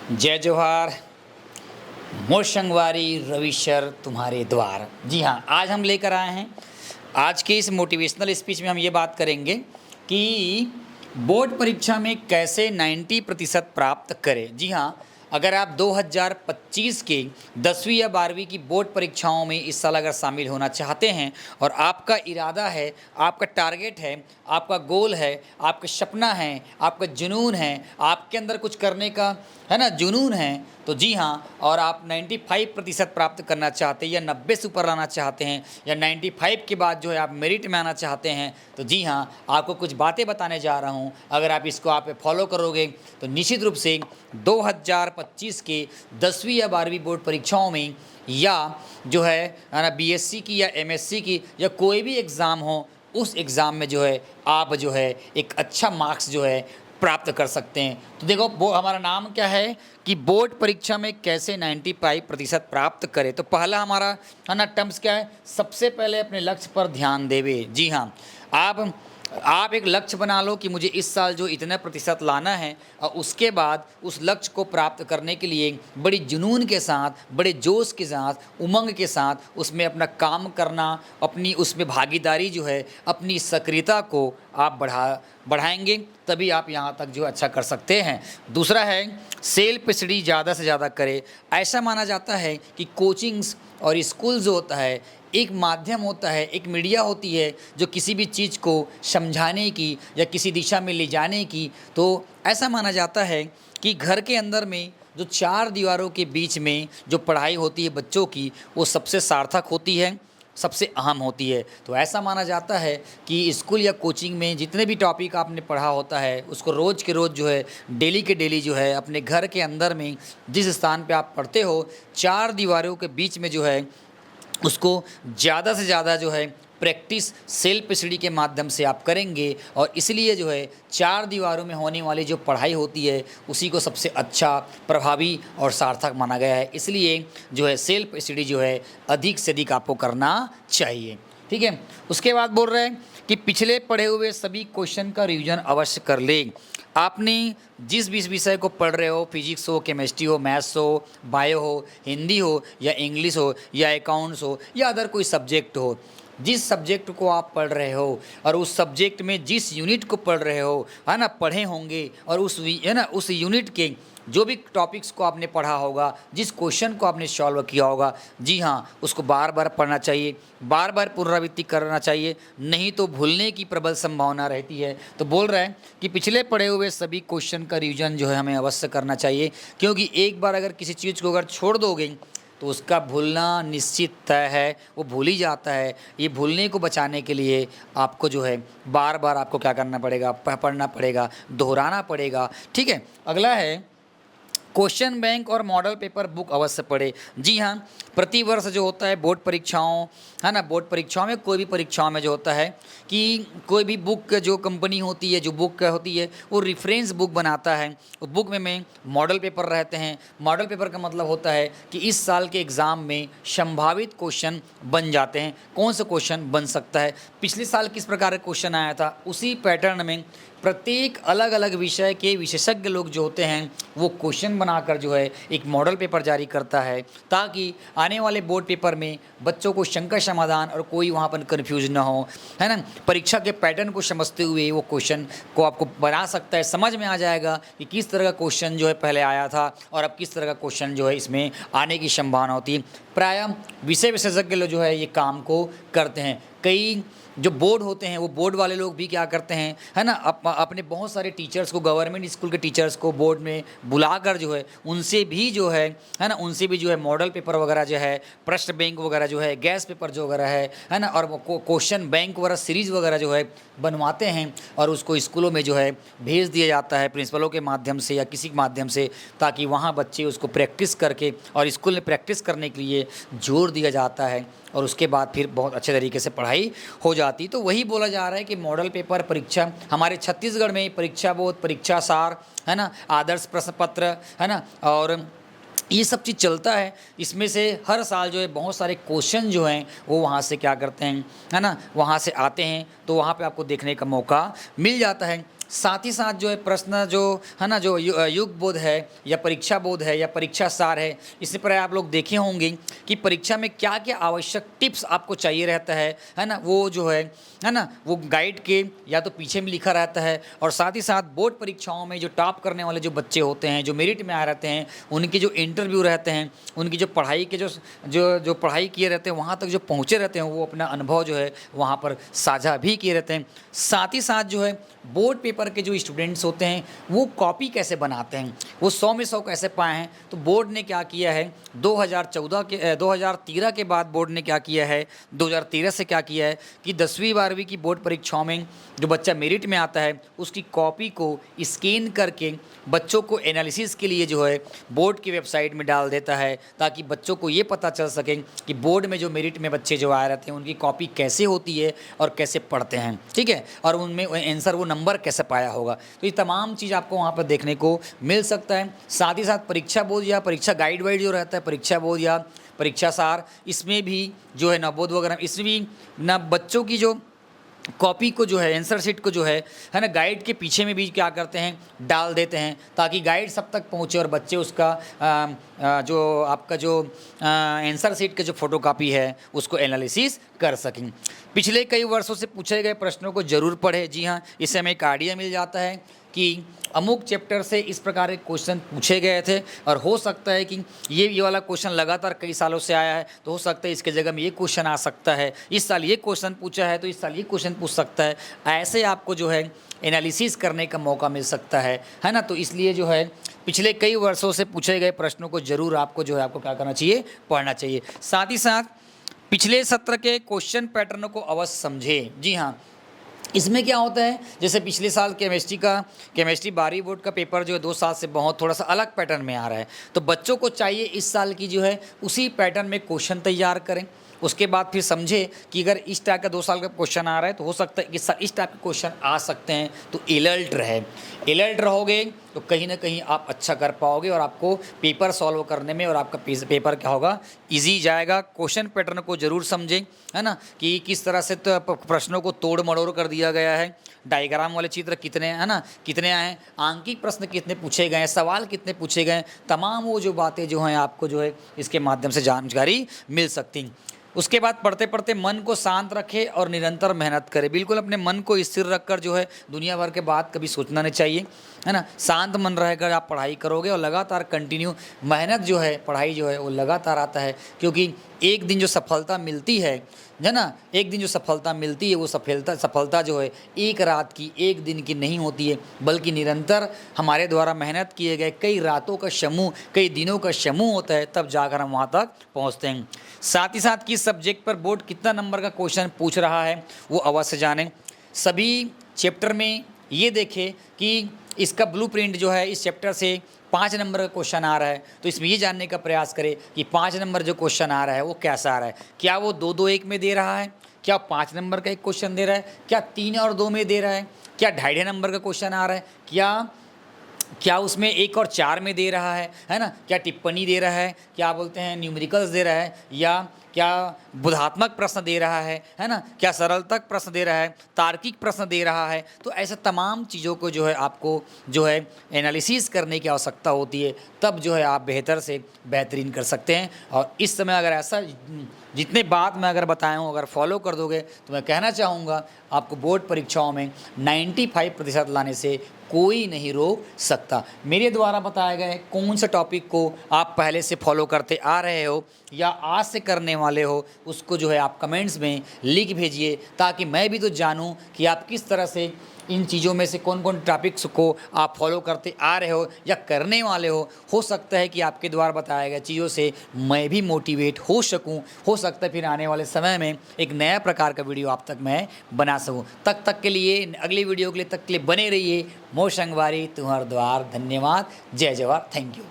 जय जोहार। मोशंगवारी रविशर तुम्हारे द्वार। जी हाँ, आज हम लेकर आए हैं, आज के इस मोटिवेशनल स्पीच में हम ये बात करेंगे कि बोर्ड परीक्षा में कैसे 90% प्राप्त करें। जी हाँ, अगर आप 2025 के 10वीं या 12वीं की बोर्ड परीक्षाओं में इस साल अगर शामिल होना चाहते हैं और आपका इरादा है, आपका टारगेट है, आपका गोल है, आपका सपना है, आपका जुनून है, आपके अंदर कुछ करने का है ना जुनून है, तो जी हाँ, और आप 95% प्राप्त करना चाहते हैं या 90 से ऊपर लाना चाहते हैं या 95 के बाद जो है आप मेरिट में आना चाहते हैं, तो जी हाँ, आपको कुछ बातें बताने जा रहा हूँ। अगर आप इसको आप फॉलो करोगे तो निश्चित रूप से 2025 के 10वीं या 12वीं बोर्ड परीक्षाओं में या जो है ना बीएससी की या एमएससी की या कोई भी एग्ज़ाम हो, उस एग्ज़ाम में जो है आप जो है एक अच्छा मार्क्स जो है प्राप्त कर सकते हैं। तो देखो, वो हमारा नाम क्या है कि बोर्ड परीक्षा में कैसे 95% प्राप्त करें। तो पहला हमारा है ना टर्म्स क्या है, सबसे पहले अपने लक्ष्य पर ध्यान देवे। जी हाँ, आप एक लक्ष्य बना लो कि मुझे इस साल जो इतना प्रतिशत लाना है, और उसके बाद उस लक्ष्य को प्राप्त करने के लिए बड़ी जुनून के साथ, बड़े जोश के साथ, उमंग के साथ उसमें अपना काम करना, अपनी उसमें भागीदारी जो है, अपनी सक्रियता को आप बढ़ाएंगे, तभी आप यहाँ तक जो अच्छा कर सकते हैं। दूसरा है सेल्फ स्टडी ज़्यादा से ज़्यादा करें। ऐसा माना जाता है कि कोचिंग्स और स्कूल जो होता है एक माध्यम होता है, एक मीडिया होती है जो किसी भी चीज़ को समझाने की या किसी दिशा में ले जाने की। तो ऐसा माना जाता है कि घर के अंदर में जो चार दीवारों के बीच में जो पढ़ाई होती है बच्चों की, वो सबसे सार्थक होती है, सबसे अहम होती है। तो ऐसा माना जाता है कि स्कूल या कोचिंग में जितने भी टॉपिक आपने पढ़ा होता है, उसको रोज़ के रोज़ जो है, डेली के डेली जो है, अपने घर के अंदर में जिस स्थान पे आप पढ़ते हो, चार दीवारों के बीच में जो है उसको ज़्यादा से ज़्यादा जो है प्रैक्टिस सेल्फ स्टडी के माध्यम से आप करेंगे। और इसलिए जो है चार दीवारों में होने वाली जो पढ़ाई होती है उसी को सबसे अच्छा, प्रभावी और सार्थक माना गया है। इसलिए जो है सेल्फ स्टडी जो है अधिक से अधिक आपको करना चाहिए। ठीक है, उसके बाद बोल रहे हैं कि पिछले पढ़े हुए सभी क्वेश्चन का रिवीजन अवश्य कर लें। आपने जिस भी विषय को पढ़ रहे हो, फिजिक्स हो, केमिस्ट्री हो, मैथ्स हो, बायो हो, हिंदी हो या इंग्लिश हो या अकाउंट्स हो या अदर कोई सब्जेक्ट हो, जिस सब्जेक्ट को आप पढ़ रहे हो और उस सब्जेक्ट में जिस यूनिट को पढ़ रहे हो, है ना, पढ़े होंगे, और उस यूनिट के जो भी टॉपिक्स को आपने पढ़ा होगा, जिस क्वेश्चन को आपने सॉल्व किया होगा, जी हाँ, उसको बार बार पढ़ना चाहिए, बार बार पुनरावृत्ति करना चाहिए, नहीं तो भूलने की प्रबल संभावना रहती है। तो बोल रहे हैं कि पिछले पढ़े हुए सभी क्वेश्चन का रिवीजन जो है हमें अवश्य करना चाहिए, क्योंकि एक बार अगर किसी चीज़ को अगर छोड़ दोगे तो उसका भूलना निश्चित तय है, वो भूल ही जाता है। ये भूलने को बचाने के लिए आपको जो है बार बार आपको क्या करना पड़ेगा, पढ़ना पड़ेगा, दोहराना पड़ेगा। ठीक है, अगला है क्वेश्चन बैंक और मॉडल पेपर बुक अवश्य पढ़े। जी हाँ, प्रतिवर्ष जो होता है बोर्ड परीक्षाओं, है ना, बोर्ड परीक्षाओं में, कोई भी परीक्षाओं में जो होता है कि कोई भी बुक जो कंपनी होती है, जो बुक होती है, वो रेफरेंस बुक बनाता है। उस बुक में मॉडल पेपर रहते हैं। मॉडल पेपर का मतलब होता है कि इस साल के एग्ज़ाम में संभावित क्वेश्चन बन जाते हैं। कौन सा क्वेश्चन बन सकता है, पिछले साल किस प्रकार का क्वेश्चन आया था, उसी पैटर्न में प्रत्येक अलग अलग विषय के विशेषज्ञ लोग जो होते हैं वो क्वेश्चन बनाकर जो है एक मॉडल पेपर जारी करता है, ताकि आने वाले बोर्ड पेपर में बच्चों को शंका समाधान और कोई वहाँ पर कन्फ्यूज ना हो, है ना। परीक्षा के पैटर्न को समझते हुए वो क्वेश्चन को आपको बना सकता है, समझ में आ जाएगा कि किस तरह का क्वेश्चन जो है पहले आया था और अब किस तरह का क्वेश्चन जो है इसमें आने की संभावना होती है। प्रायः विषय विशेषज्ञ लोग जो है ये काम को करते हैं। कई जो बोर्ड होते हैं वो बोर्ड वाले लोग भी क्या करते हैं, है ना, अपने बहुत सारे टीचर्स को, गवर्नमेंट स्कूल के टीचर्स को बोर्ड में बुलाकर जो है उनसे भी जो है ना, उनसे भी जो है मॉडल पेपर वगैरह जो है, प्रश्न बैंक वगैरह जो है, गैस पेपर जो वगैरह है ना, और क्वेश्चन बैंक वगैरह सीरीज़ वगैरह जो है बनवाते हैं और उसको स्कूलों में जो है भेज दिया जाता है प्रिंसिपलों के माध्यम से या किसी के माध्यम से, ताकि वहाँ बच्चे उसको प्रैक्टिस करके, और स्कूल में प्रैक्टिस करने के लिए जोर दिया जाता है और उसके बाद फिर बहुत अच्छे तरीके से पढ़ाई हो जाती। तो वही बोला जा रहा है कि मॉडल पेपर परीक्षा हमारे छत्तीसगढ़ में परीक्षा बोध, परीक्षा सार, है ना, आदर्श प्रश्न पत्र, है ना, और ये सब चीज़ चलता है। इसमें से हर साल जो है बहुत सारे क्वेश्चन जो हैं वो वहाँ से क्या करते हैं, है ना, वहाँ से आते हैं, तो वहाँ पे आपको देखने का मौका मिल जाता है। साथ ही साथ जो है प्रश्न जो है ना, जो युग बोध है या परीक्षा बोध है या परीक्षा सार है, इसी पर आप लोग देखे होंगे कि परीक्षा में क्या क्या आवश्यक टिप्स आपको चाहिए रहता है ना, वो जो है ना, वो गाइड के या तो पीछे में लिखा रहता है। और साथ ही साथ बोर्ड परीक्षाओं में जो टॉप करने वाले जो बच्चे होते हैं, जो मेरिट में आ रहते हैं, उनके जो इंटरव्यू रहते हैं, उनकी जो पढ़ाई के जो पढ़ाई किए रहते हैं, वहाँ तक जो पहुँचे रहते हैं, वो अपना अनुभव जो है वहाँ पर साझा भी किए रहते हैं। साथ ही साथ जो है बोर्ड पेपर के जो स्टूडेंट्स होते हैं वो कॉपी कैसे बनाते हैं, वो 100 में 100 कैसे पाए हैं। तो बोर्ड ने क्या किया है 2013 के बाद बोर्ड ने क्या किया है, 2013 से क्या किया है कि 10वीं 12वीं की बोर्ड परीक्षाओं में जो बच्चा मेरिट में आता है उसकी कॉपी को स्कैन करके बच्चों को एनालिसिस के लिए जो है बोर्ड की वेबसाइट में डाल देता है, ताकि बच्चों को ये पता चल सके कि बोर्ड में जो मेरिट में बच्चे जो आए रहते हैं उनकी कॉपी कैसे होती है और कैसे पढ़ते हैं, ठीक है, और उनमें आंसर वो नंबर कैसे पाया होगा। तो ये तमाम चीज़ आपको वहाँ पर देखने को मिल सकता है। साथ ही साथ परीक्षा बोर्ड या परीक्षा गाइड वाइड जो रहता है, परीक्षा बोर्ड या परीक्षा सार, इसमें भी जो है नवबोध वगैरह, इसमें भी ना बच्चों की जो कॉपी को जो है आंसर शीट को जो है ना, गाइड के पीछे में भी क्या करते हैं डाल देते हैं, ताकि गाइड सब तक पहुंचे और बच्चे उसका जो आपका जो आंसर शीट का जो फोटोकॉपी है उसको एनालिसिस कर सकें। पिछले कई वर्षों से पूछे गए प्रश्नों को जरूर पढ़े। जी हाँ, इससे हमें एक आइडिया मिल जाता है कि अमुक चैप्टर से इस प्रकार के क्वेश्चन पूछे गए थे, और हो सकता है कि ये वाला क्वेश्चन लगातार कई सालों से आया है, तो हो सकता है इसके जगह में ये क्वेश्चन आ सकता है, इस साल ये क्वेश्चन पूछा है तो इस साल ये क्वेश्चन पूछ सकता है। ऐसे आपको जो है एनालिसिस करने का मौका मिल सकता है ना। तो इसलिए जो है पिछले कई वर्षों से पूछे गए प्रश्नों को जरूर आपको जो है आपको क्या करना चाहिए, पढ़ना चाहिए। साथ ही साथ पिछले सत्र के क्वेश्चन पैटर्न को अवश्य समझें। जी हाँ, इसमें क्या होता है, जैसे पिछले साल केमिस्ट्री 12वीं बोर्ड का पेपर जो है 2 साल से बहुत थोड़ा सा अलग पैटर्न में आ रहा है, तो बच्चों को चाहिए इस साल की जो है उसी पैटर्न में क्वेश्चन तैयार करें। उसके बाद फिर समझे कि अगर इस टाइप का 2 साल का क्वेश्चन आ रहा है तो हो सकता है कि इस टाइप के क्वेश्चन आ सकते हैं, तो अलर्ट रहोगे तो कहीं ना कहीं आप अच्छा कर पाओगे और आपको पेपर सॉल्व करने में और आपका पेपर क्या होगा, इजी जाएगा। क्वेश्चन पैटर्न को जरूर समझें, है ना, कि किस तरह से तो प्रश्नों को तोड़ मड़ोड़ कर दिया गया है, डायग्राम वाले चित्र कितने है ना, कितने आए, आंकिक प्रश्न कितने पूछे गए, सवाल कितने पूछे गए, तमाम वो जो बातें जो हैं आपको जो है इसके माध्यम से जानकारी मिल सकती। उसके बाद पढ़ते पढ़ते मन को शांत रखें और निरंतर मेहनत करें। बिल्कुल अपने मन को स्थिर रखकर जो है दुनिया भर के बात कभी सोचना नहीं चाहिए, है ना। शांत मन रहेगा आप पढ़ाई करोगे और लगातार कंटिन्यू मेहनत जो है, पढ़ाई जो है वो लगातार आता है, क्योंकि एक दिन जो सफलता मिलती है ना, एक दिन जो सफलता मिलती है वो सफलता जो है एक रात की, एक दिन की नहीं होती है, बल्कि निरंतर हमारे द्वारा मेहनत किए गए कई रातों का समूह, कई दिनों का समूह होता है, तब जाकर हम वहाँ तक पहुँचते हैं। साथ ही साथ किस सब्जेक्ट पर बोर्ड कितना नंबर का क्वेश्चन पूछ रहा है वो अवश्य जानें। सभी चैप्टर में ये देखें कि इसका ब्लूप्रिंट जो है इस चैप्टर से 5 नंबर का क्वेश्चन आ रहा है, तो इसमें ये जानने का प्रयास करें कि 5 नंबर जो क्वेश्चन आ रहा है वो कैसा आ रहा है। क्या वो 2-2-1 में दे रहा है, क्या 5 नंबर का एक क्वेश्चन दे रहा है, क्या 3 और 2 में दे रहा है, क्या 2.5 नंबर का क्वेश्चन आ रहा है, क्या उसमें 1 और 4 में दे रहा है ना, क्या टिप्पणी दे रहा है, क्या बोलते हैं न्यूमेरिकल्स दे रहा है, या क्या बोधात्मक प्रश्न दे रहा है ना, क्या सरलतक प्रश्न दे रहा है, तार्किक प्रश्न दे रहा है। तो ऐसे तमाम चीज़ों को जो है आपको जो है एनालिसिस करने की आवश्यकता होती है, तब जो है आप बेहतर से बेहतरीन कर सकते हैं। और इस समय अगर ऐसा जितने बात मैं अगर बताया हूँ अगर फॉलो कर दोगे तो मैं कहना चाहूँगा आपको बोर्ड परीक्षाओं में 95% लाने से कोई नहीं रोक सकता। मेरे द्वारा बताए गए कौन से टॉपिक को आप पहले से फॉलो करते आ रहे हो या आज से करने वाले हो, उसको जो है आप कमेंट्स में लिख भेजिए, ताकि मैं भी तो जानूं कि आप किस तरह से इन चीज़ों में से कौन कौन टॉपिक्स को आप फॉलो करते आ रहे हो या करने वाले हो सकता है कि आपके द्वारा बताए गए चीज़ों से मैं भी मोटिवेट हो सकूं, हो सकता है फिर आने वाले समय में एक नया प्रकार का वीडियो आप तक मैं बना सकूं। तक के लिए अगली वीडियो के लिए बने रहिए। मोर संगवारी तुम्हार द्वार। धन्यवाद। जय जवाहर। Thank you.